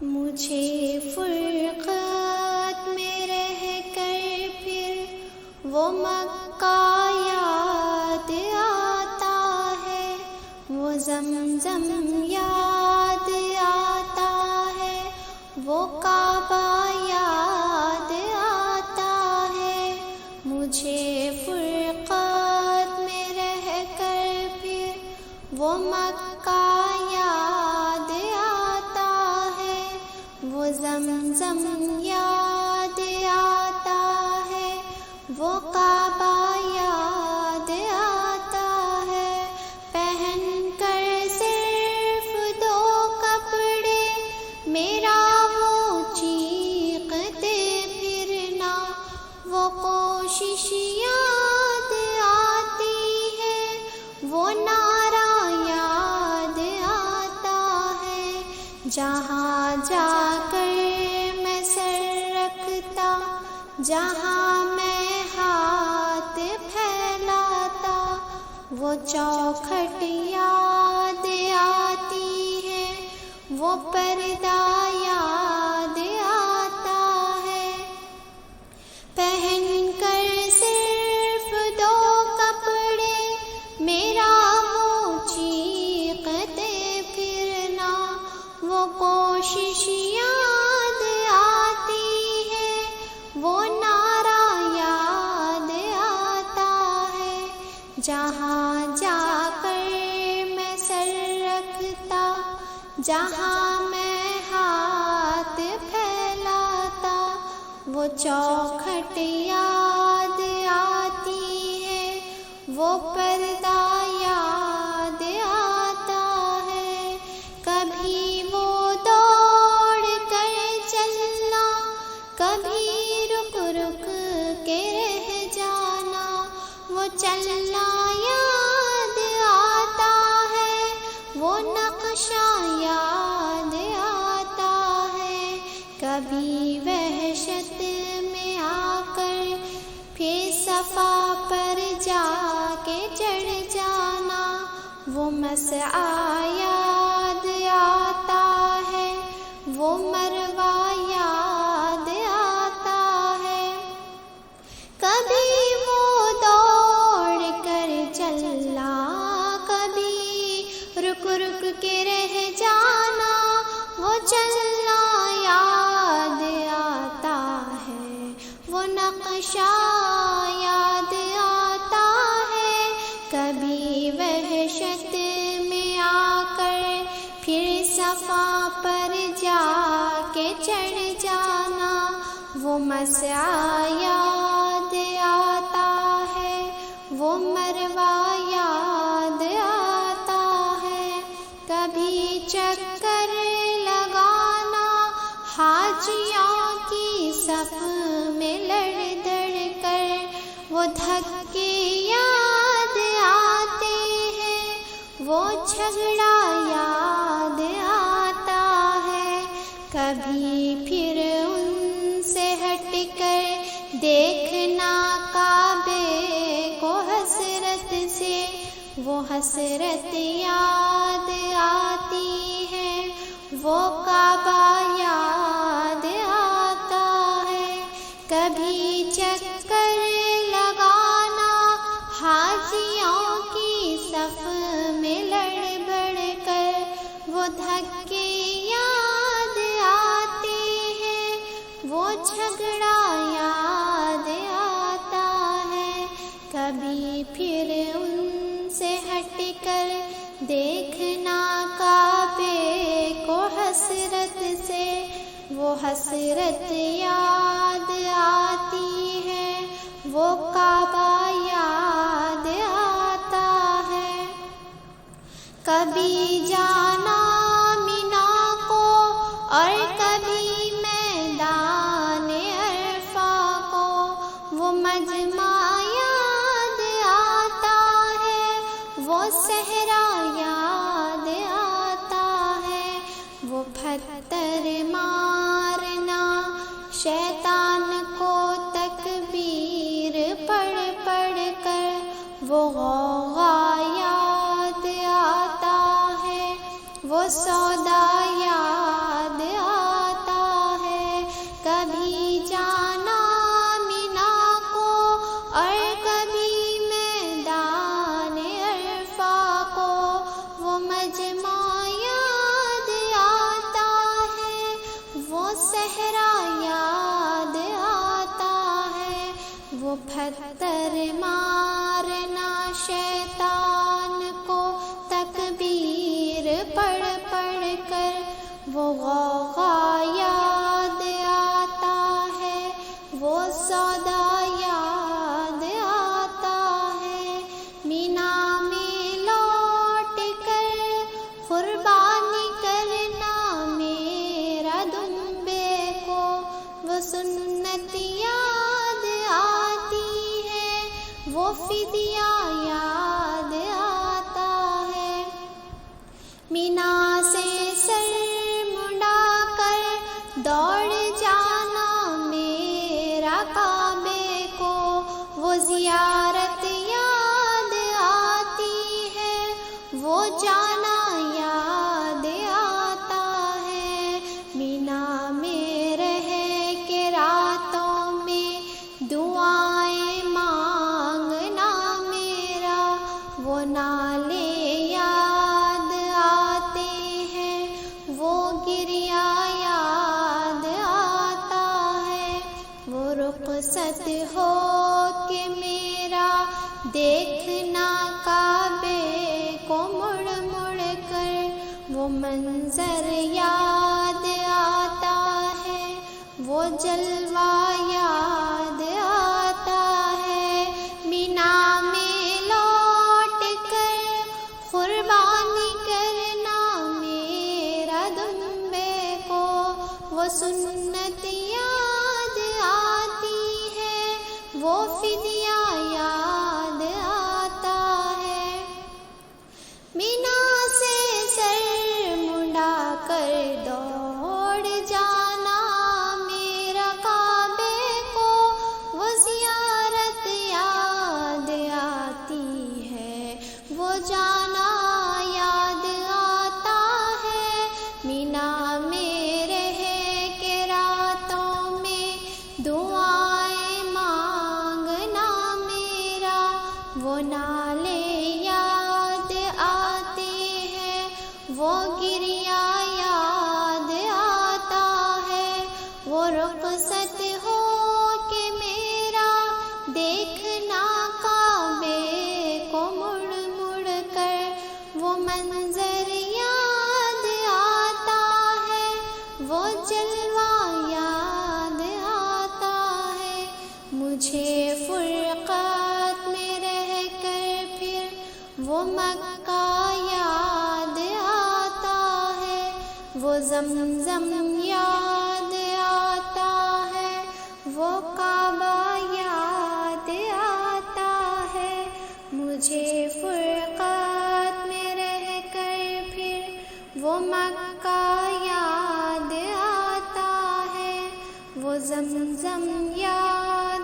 مجھے فرقت میں رہ کر پھر وہ مکہ یاد آتا ہے، وہ زمزم یاد آتا ہے، وہ کعبہ یاد آتا ہے۔ مجھے فرقت میں رہ کر پھر وہ مکہ یاد آتا ہے، وہ زمزم یاد آتا ہے، وہ کعبہ یاد آتا ہے۔ پہن کر صرف دو کپڑے میرا وہ چیختے پھرنا، وہ کوشش یاد آتی ہے، وہ نعرہ یاد آتا ہے۔ جہاں جا کر میں سر رکھتا، جہاں میں ہاتھ پھیلاتا، وہ چوکھٹ یاد آتی ہے، وہ پردہ یاد آتا ہے۔ پہن کر صرف دو کپڑے میرا وہ چیختے پھرنا، وہ کوشش یاد آتی ہے، وہ نعرہ یاد آتا ہے۔ جہاں جا کر میں سر رکھتا، جہاں میں ہاتھ پھیلاتا، وہ چوکھٹ یاد آتی ہے، وہ پردہ یاد آتا ہے۔ کبھی وہ دوڑ کر چلنا، کبھی رک رک کے رہ جانا، وہ چلنا یاد آتا ہے، وہ نقشہ یاد آتا ہے۔ کبھی وحشت میں آ کر پھر صفا پر جا کے چڑھ جانا، وہ مسعی یاد آتا ہے، وہ مروہ یاد آتا ہے۔ کبھی وہ دوڑ کر چلنا، کبھی رک رک کے رہ جانا، وہ چلنا یاد آتا ہے، وہ نقشہ یاد آتا ہے۔ کبھی وحشت میں آ کر پھر صفا پر جا کے چڑھ جانا، وہ مسعی یاد آتا ہے، وہ مروہ یاد آتا ہے۔ کبھی چکر لگانا حاجیوں کی صف میں لڑ دڑ کر، وہ دھکے یاد آتے ہیں، وہ جھگڑا یاد آتا ہے۔ کبھی پھر ان سے ہٹ کر دیکھنا کعبے کو حسرت سے، وہ حسرت یاد آتی ہے، وہ کعبہ یاد آتا ہے۔ کبھی چکر لگانا حاجیوں کی صف میں لڑ بڑ کر، وہ دھکے یاد آتے ہیں، وہ جھگڑا یاد آتا ہے۔ کبھی پھر ان سے ہٹ کر دیکھنا کعبے کو حسرت سے، وہ حسرت یاد آتی ہے، وہ کعبہ یاد آتا ہے۔ کبھی جانا مینا کو اور کبھی میدان عرفہ کو، وہ مجمع یاد آتا ہے، وہ صحرا یاد آتا ہے۔ وہ پتھر مارنا شیطان کو تکبیر پڑھ پڑھ کر، وہ غوغا یاد آتا ہے، وہ سودا یاد وہ غوغا یاد آتا ہے، وہ سودا یاد آتا ہے، مینا میں لوٹ کر قربانی کرنا میرا دمبے کو، وہ سنت یاد آتی ہے، وہ فدیہ یاد آتا ہے، مینا سے سر مڑا کر دوڑ جانا میرا کعبے کو، وہ زیارت یاد آتی ہے، وہ جانا یاد آتا ہے، مینا میں رہ کے راتوں میں دعائیں مانگنا میرا، وہ نالے یاد آتے ہیں، وہ گریہ یاد آتا ہے، وہ رخصت ہو کہ میرا دیکھنا کعبے کو مڑ مڑ کر، وہ منظر یاد آتا ہے، وہ جلوہ یاد آتا ہے، مینا میں لوٹ کر قربانی کرنا میرا دمبے کو، وہ سنت یاد آتی ہے، وہ فدیہ یاد آتا ہے، مینا سے سر مڑا کر دوڑ جانا میرا کعبے کو، وہ زیارت یاد آتی ہے، وہ جانا یاد آتا ہے، مینا میں رہ کے راتوں میں دعائیں مانگنا میرا، وہ نالے یاد آتے ہیں، وہ گریہ یاد آتا ہے، وہ رخصت ہو کہ میرا دیکھنا کعبے کو مڑ مڑ کر، وہ منظر یاد آتا ہے، وہ جلوہ یاد آتا ہے، مجھے فرقت میں رہ کر پھر وہ مکہ یاد آتا ہے، وہ زمزم یاد آتا ہے، وہ کعبہ یاد آتا ہے، مجھے فرقت میں رہ کر پھر وہ مکہ یاد آتا ہے، وہ زمزم یاد